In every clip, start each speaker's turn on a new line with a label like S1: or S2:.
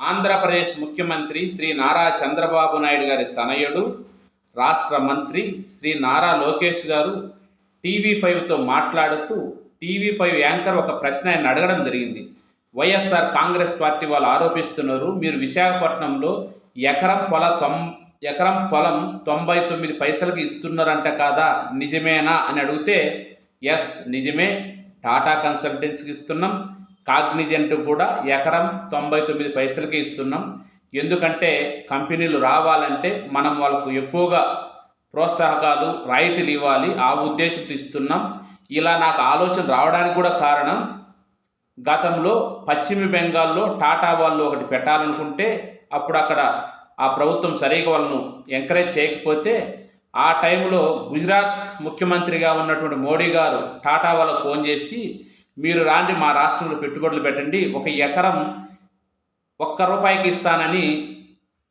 S1: ఆంధ్రప్రదేశ్ ముఖ్యమంత్రి శ్రీ నారా చంద్రబాబు నాయుడు గారి తనయుడు, రాష్ట్ర మంత్రి శ్రీ నారా లోకేష్ గారు టీవీ5తో మాట్లాడుతూ టీవీ5 యాంకర్ ఒక ప్రశ్న ఆయన అడగడం జరిగింది. వైఎస్ఆర్ కాంగ్రెస్ పార్టీ వాళ్ళు ఆరోపిస్తున్నారు, మీరు విశాఖపట్నంలో ఎకరం పొలం 99 పైసలకి ఇస్తున్నారంట కాదా, నిజమేనా అని అడిగితే, ఎస్ నిజమే, టాటా కన్సల్టెన్సీకి ఇస్తున్నాం, కాగ్నిజెంట్ కూడా ఎకరం 99 పైసలకి ఇస్తున్నాం. ఎందుకంటే కంపెనీలు రావాలంటే మనం వాళ్ళకు ఎక్కువగా ప్రోత్సాహకాలు రాయితీలు ఇవ్వాలి, ఆ ఉద్దేశంతో ఇస్తున్నాం. ఇలా నాకు ఆలోచన రావడానికి కూడా కారణం, గతంలో పశ్చిమ బెంగాల్లో టాటా వాళ్ళు ఒకటి పెట్టాలనుకుంటే అప్పుడు అక్కడ ఆ ప్రభుత్వం సరిగా వాళ్ళను ఎంకరేజ్ చేయకపోతే ఆ టైంలో గుజరాత్ ముఖ్యమంత్రిగా ఉన్నటువంటి మోడీ గారు టాటా వాళ్ళకు ఫోన్ చేసి, మీరు రాండి మా రాష్ట్రంలో పెట్టుబడులు పెట్టండి, ఒక ఎకరం ₹1 ఇస్తానని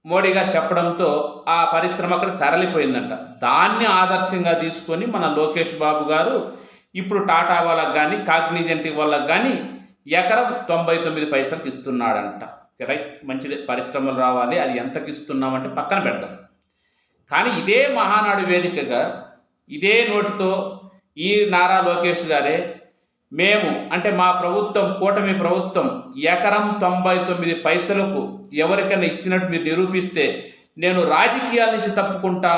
S1: మోడీ గారు చెప్పడంతో ఆ పరిశ్రమ అక్కడ తరలిపోయిందంట. దాన్ని ఆదర్శంగా తీసుకొని మన లోకేష్ బాబు గారు ఇప్పుడు టాటా వాళ్ళకు కానీ కాగ్నిజెంట్ వాళ్ళకు కానీ ఎకరం 99 పైసలకు ఇస్తున్నాడంట. రైట్, మంచిది, పరిశ్రమలు రావాలి, అది ఎంతకి ఇస్తున్నామంటే పక్కన పెడతాం. కానీ ఇదే మహానాడు వేదికగా ఇదే నోటితో ఈ నారా లోకేష్ గారే, మేము అంటే మా ప్రభుత్వం, కూటమి ప్రభుత్వం ఎకరం 99 పైసలకు ఎవరికైనా ఇచ్చినట్టు మీరు నిరూపిస్తే నేను రాజకీయాల నుంచి తప్పుకుంటా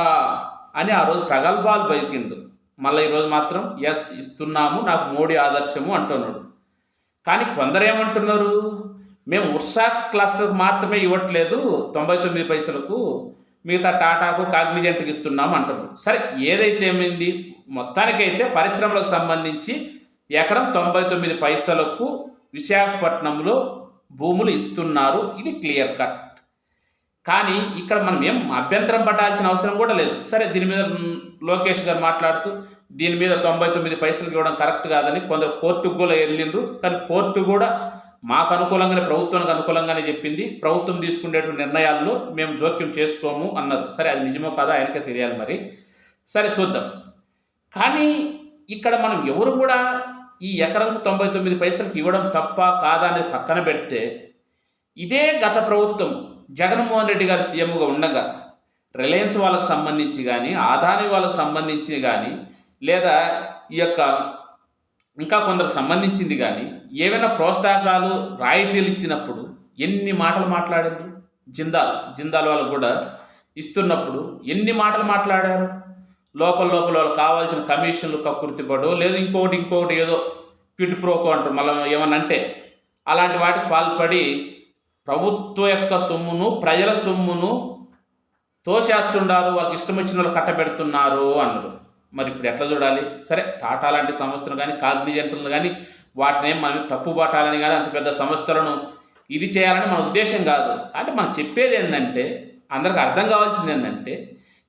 S1: అని ఆ రోజు ప్రగల్భాలు పలికిండు. మళ్ళీ ఈరోజు మాత్రం ఎస్ ఇస్తున్నాము, నాకు మోడీ ఆదర్శము అంటున్నాడు. కానీ కొందరేమంటున్నారు, మేము ఉర్సా క్లస్టర్కి మాత్రమే ఇవ్వట్లేదు 99 పైసలకు, మిగతా టాటాకు కాగ్నిజెంట్కి ఇస్తున్నాము అంటున్నారు. సరే, ఏదైతే ఏమైంది, మొత్తానికైతే పరిశ్రమలకు సంబంధించి ఎకరం 99 పైసలకు విశాఖపట్నంలో భూములు ఇస్తున్నారు, ఇది క్లియర్ కట్. కానీ ఇక్కడ మనం ఏం అభ్యంతరం పట్టాల్సిన అవసరం కూడా లేదు. సరే, దీని మీద లోకేష్ గారు మాట్లాడుతూ దీని మీద 99 పైసలకు ఇవ్వడం కరెక్ట్ కాదని కొందరు కోర్టుకు కూడా వెళ్ళిండ్రు. కానీ కోర్టు కూడా మాకు అనుకూలంగానే, ప్రభుత్వానికి అనుకూలంగానే చెప్పింది, ప్రభుత్వం తీసుకునేటువంటి నిర్ణయాల్లో మేము జోక్యం చేసుకోము అన్నారు. సరే, అది నిజమో కాదా ఆయనకే తెలియాలి మరి. సరే చూద్దాం. కానీ ఇక్కడ మనం ఎవరు కూడా ఈ ఎకరం 99 పైసలకు ఇవ్వడం తప్ప కాదా అనేది పక్కన పెడితే, ఇదే గత ప్రభుత్వం జగన్మోహన్ రెడ్డి గారు సీఎంగా ఉండగా రిలయన్స్ వాళ్ళకు సంబంధించి కానీ, ఆదాని వాళ్ళకు సంబంధించి కానీ, లేదా ఈ యొక్క ఇంకా కొందరికి సంబంధించింది కానీ ఏవైనా ప్రోత్సాహకాలు రాయితీలు ఇచ్చినప్పుడు ఎన్ని మాటలు మాట్లాడారు. జిందాల్ వాళ్ళకు కూడా ఇస్తున్నప్పుడు ఎన్ని మాటలు మాట్లాడారు. లోపల వాళ్ళకి కావాల్సిన కమిషన్లు కక్కుర్తిపడో లేదు ఇంకొకటి ఏదో క్విడ్ ప్రోకో అంటారు, మళ్ళీ ఏమన్నా అంటే అలాంటి వాటికి పాల్పడి ప్రభుత్వ యొక్క సొమ్మును, ప్రజల సొమ్మును తోసేస్తుండారు, వాళ్ళకి ఇష్టం వచ్చిన వాళ్ళు కట్టబెడుతున్నారు అన్నారు. మరి ఇప్పుడు ఎట్లా చూడాలి? సరే, టాటా లాంటి సంస్థలు కానీ, కాగ్నిజెంట్లను కానీ, వాటిని మనం తప్పు పట్టాలని కానీ, అంత పెద్ద సంస్థలను ఇది చేయాలని మన ఉద్దేశం కాదు. అంటే మనం చెప్పేది ఏంటంటే, అందరికి అర్థం కావాల్సింది ఏంటంటే,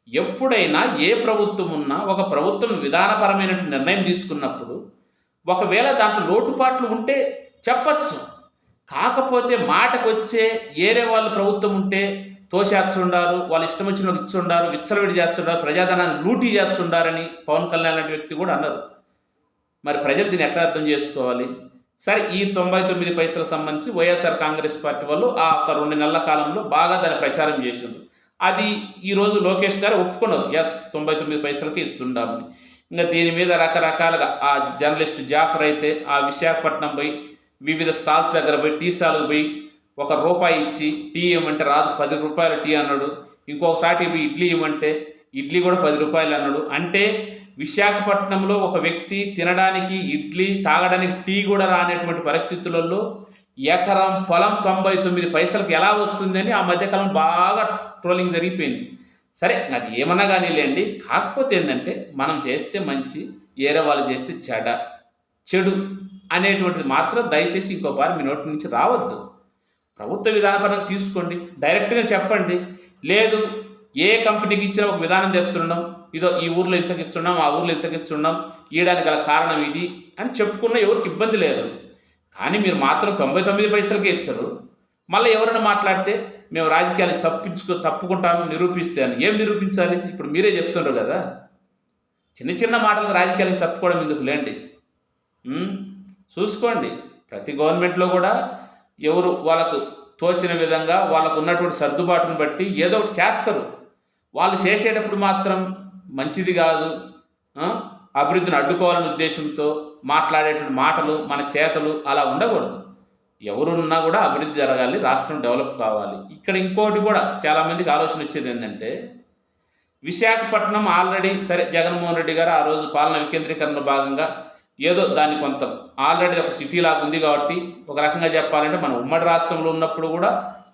S1: ఎప్పుడైనా ఏ ప్రభుత్వం ఉన్నా ఒక ప్రభుత్వం విధానపరమైనటువంటి నిర్ణయం తీసుకున్నప్పుడు ఒకవేళ దాంట్లో లోటుపాట్లు ఉంటే చెప్పచ్చు. కాకపోతే మాటకు వచ్చే ఏరే వాళ్ళ ప్రభుత్వం ఉంటే తోసేస్తుండారు, వాళ్ళు ఇష్టం వచ్చిన వాళ్ళు ఇచ్చుండారు, విచ్చలవిడి చేస్తుండారు, ప్రజాధనాన్ని లూటీ చేస్తుండారని పవన్ కళ్యాణ్ లాంటి వ్యక్తి కూడా అన్నారు. మరి ప్రజలు దీన్ని ఎట్లా అర్థం చేసుకోవాలి? సరే, ఈ 99 పైసలకు సంబంధించి వైఎస్ఆర్ కాంగ్రెస్ పార్టీ వాళ్ళు ఆ ఒక 2 నెలల కాలంలో బాగా దాన్ని ప్రచారం చేసిండ్రు. అది ఈరోజు లోకేష్ గారు ఒప్పుకున్నారు, ఎస్ 99 పైసలకి ఇస్తుండాలని. ఇంకా దీని మీద రకరకాలుగా ఆ జర్నలిస్ట్ జాఫర్ అయితే ఆ విశాఖపట్నం పోయి వివిధ స్టాల్స్ దగ్గర పోయి, టీ స్టాల్కి పోయి ₹1 ఇచ్చి టీ ఇవ్వమంటే రాదు, ₹10 టీ అన్నాడు. ఇంకొకసారి ఇడ్లీ ఇవ్వమంటే ఇడ్లీ కూడా ₹10 అన్నాడు. అంటే విశాఖపట్నంలో ఒక వ్యక్తి తినడానికి ఇడ్లీ, తాగడానికి టీ కూడా రానటువంటి పరిస్థితులలో ఎకరం పొలం 99 పైసలకు ఎలా వస్తుందని ఆ మధ్యకాలం బాగా ట్రోలింగ్ జరిగిపోయింది. సరే, అది ఏమన్నా కానీ లేండి. కాకపోతే ఏంటంటే, మనం చేస్తే మంచి, ఏరే వాళ్ళు చేస్తే చెడు అనేటువంటిది మాత్రం దయచేసి ఇంకోపారి మీ నోటి నుంచి రావద్దు. ప్రభుత్వ విధానపరంగా తీసుకోండి, డైరెక్ట్గా చెప్పండి. లేదు, ఏ కంపెనీకి ఇచ్చినా ఒక విధానం తెస్తున్నాం, ఇదో ఈ ఊర్లో ఇంతకి ఇస్తున్నాం, ఆ ఊర్లో ఇంతకి ఇస్తున్నాం, ఇవ్వడానికి గల కారణం ఇది అని చెప్పుకున్న ఎవరికి ఇబ్బంది లేదు. కానీ మీరు మాత్రం 99 పైసలకే ఇచ్చరు. మళ్ళీ ఎవరైనా మాట్లాడితే మేము రాజకీయాలకు తప్పుకుంటాము నిరూపిస్తే అని. ఏం నిరూపించాలి? ఇప్పుడు మీరే చెప్తున్నారు కదా, చిన్న మాటలకు రాజకీయాలకు తప్పుకోవడం ఎందుకు లేండి. చూసుకోండి, ప్రతి గవర్నమెంట్లో కూడా ఎవరు వాళ్ళకు తోచిన విధంగా వాళ్ళకు ఉన్నటువంటి సర్దుబాటును బట్టి ఏదో ఒకటి చేస్తారు. వాళ్ళు చేసేటప్పుడు మాత్రం మంచిది కాదు, అభివృద్ధిని అడ్డుకోవాలనే ఉద్దేశంతో మాట్లాడేటువంటి మాటలు, మన చేతలు అలా ఉండకూడదు. ఎవరున్నా కూడా అభివృద్ధి జరగాలి, రాష్ట్రం డెవలప్ కావాలి. ఇక్కడ ఇంకోటి కూడా చాలామందికి ఆలోచన వచ్చేది ఏంటంటే, విశాఖపట్నం ఆల్రెడీ సరే జగన్మోహన్ రెడ్డి గారు ఆ రోజు పాలన వికేంద్రీకరణలో భాగంగా ఏదో దాన్ని కొంత ఆల్రెడీ ఒక సిటీ లాగా ఉంది కాబట్టి, ఒక రకంగా చెప్పాలంటే మన ఉమ్మడి రాష్ట్రంలో ఉన్నప్పుడు కూడా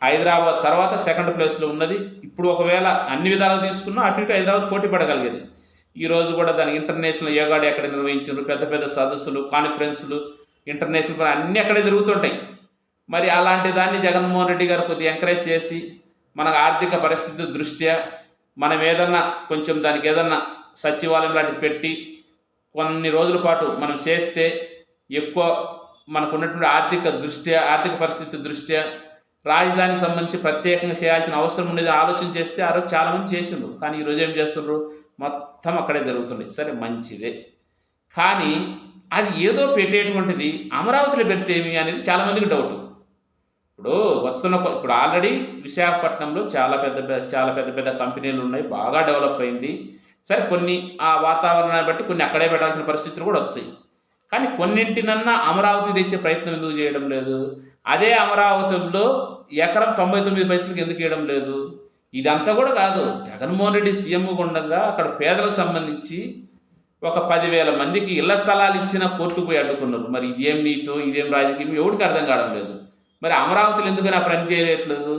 S1: హైదరాబాద్ తర్వాత సెకండ్ ప్లేస్లో ఉన్నది. ఇప్పుడు ఒకవేళ అన్ని విధాలుగా తీసుకున్నా అటు ఇటు హైదరాబాద్ పోటీ పడగలిగేది. ఈరోజు కూడా దానికి ఇంటర్నేషనల్ యోగా డే అక్కడ నిర్వహించారు, పెద్ద పెద్ద సదస్సులు, కాన్ఫరెన్సులు, ఇంటర్నేషనల్ అన్నీ అక్కడే జరుగుతుంటాయి. మరి అలాంటి దాన్ని జగన్మోహన్ రెడ్డి గారు కొద్దిగా ఎంకరేజ్ చేసి మన ఆర్థిక పరిస్థితి దృష్ట్యా మనం ఏదన్నా కొంచెం దానికి ఏదన్నా సచివాలయం లాంటిది పెట్టి కొన్ని రోజుల పాటు మనం చేస్తే ఎక్కువ మనకు ఉన్నటువంటి ఆర్థిక పరిస్థితి దృష్ట్యా రాజధానికి సంబంధించి ప్రత్యేకంగా చేయాల్సిన అవసరం ఉండేది ఆలోచన చేస్తే ఆ రోజు చాలామంది చేసిండ్రు. కానీ ఈరోజు ఏం చేస్తున్నారు, మొత్తం అక్కడే జరుగుతుంది. సరే మంచిదే, కానీ అది ఏదో పెట్టేటువంటిది అమరావతిలో పెడితే ఏమి అనేది చాలామందికి డౌట్. ఇప్పుడు ఆల్రెడీ విశాఖపట్నంలో చాలా పెద్ద పెద్ద కంపెనీలు ఉన్నాయి, బాగా డెవలప్ అయింది. సరే కొన్ని ఆ వాతావరణాన్ని బట్టి కొన్ని అక్కడే పెట్టాల్సిన పరిస్థితులు కూడా వచ్చాయి. కానీ కొన్నింటినన్నా అమరావతి తెచ్చే ప్రయత్నం ఎందుకు చేయడం లేదు? అదే అమరావతిలో ఎకరం 99 పైసలకి ఎందుకు వేయడం లేదు? ఇదంతా కూడా కాదు, జగన్మోహన్ రెడ్డి సీఎం ఉండగా అక్కడ పేదలకు సంబంధించి ఒక 10,000 మందికి ఇళ్ల స్థలాలు ఇచ్చిన కోర్టు పోయి అడ్డుకున్నారు. మరి ఇదేం నీతో, ఇదేం రాజకీయం, ఎవరికి అర్థం కావడం లేదు. మరి అమరావతిలో ఎందుకని ఆ పని చేయట్లేదు?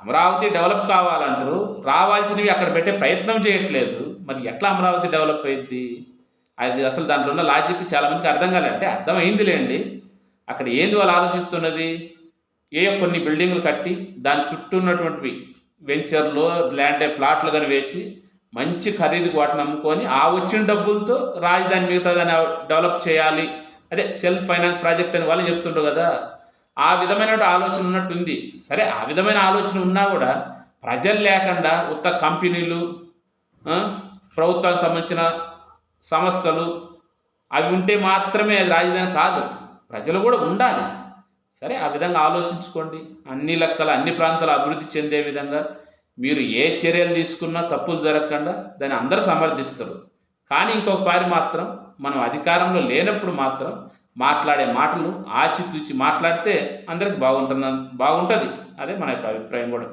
S1: అమరావతి డెవలప్ కావాలంటారు, రావాల్సినవి అక్కడ పెట్టే ప్రయత్నం చేయట్లేదు. మరి ఎట్లా అమరావతి డెవలప్ అయింది? అది అసలు దాంట్లో ఉన్న లాజిక్ చాలామందికి అర్థం కాలేంటే అర్థమైందిలేండి. అక్కడ ఏంది వాళ్ళు ఆలోచిస్తున్నది, కొన్ని బిల్డింగ్లు కట్టి దాని చుట్టూ ఉన్నటువంటివి వెంచర్లో ల్యాండ్ ప్లాట్లు కానీ వేసి మంచి ఖరీదుకు వాటిని అమ్ముకొని ఆ వచ్చిన డబ్బులతో రాజధాని మిగతా దాన్ని డెవలప్ చేయాలి, అదే సెల్ఫ్ ఫైనాన్స్ ప్రాజెక్ట్ అని వాళ్ళు చెప్తుండ్రు కదా. ఆ విధమైన ఆలోచన ఉన్నట్టుంది. సరే, ఆ విధమైన ఆలోచన ఉన్నా కూడా ప్రజలు లేకుండా ఉత్త కంపెనీలు, ప్రభుత్వానికి సంబంధించిన సంస్థలు అవి ఉంటే మాత్రమే అది రాజధాని కాదు, ప్రజలు కూడా ఉండాలి. సరే, ఆ విధంగా ఆలోచించుకోండి. అన్ని లెక్కలు అన్ని ప్రాంతాలు అభివృద్ధి చెందే విధంగా మీరు ఏ చర్యలు తీసుకున్నా తప్పులు జరగకుండా దాన్ని అందరూ సమర్థిస్తారు. కానీ ఇంకొక పారి మాత్రం మనం అధికారంలో లేనప్పుడు మాత్రం మాట్లాడే మాటలు ఆచితూచి మాట్లాడితే అందరికి బాగుంటుంది. అదే మన యొక్క అభిప్రాయం కూడా.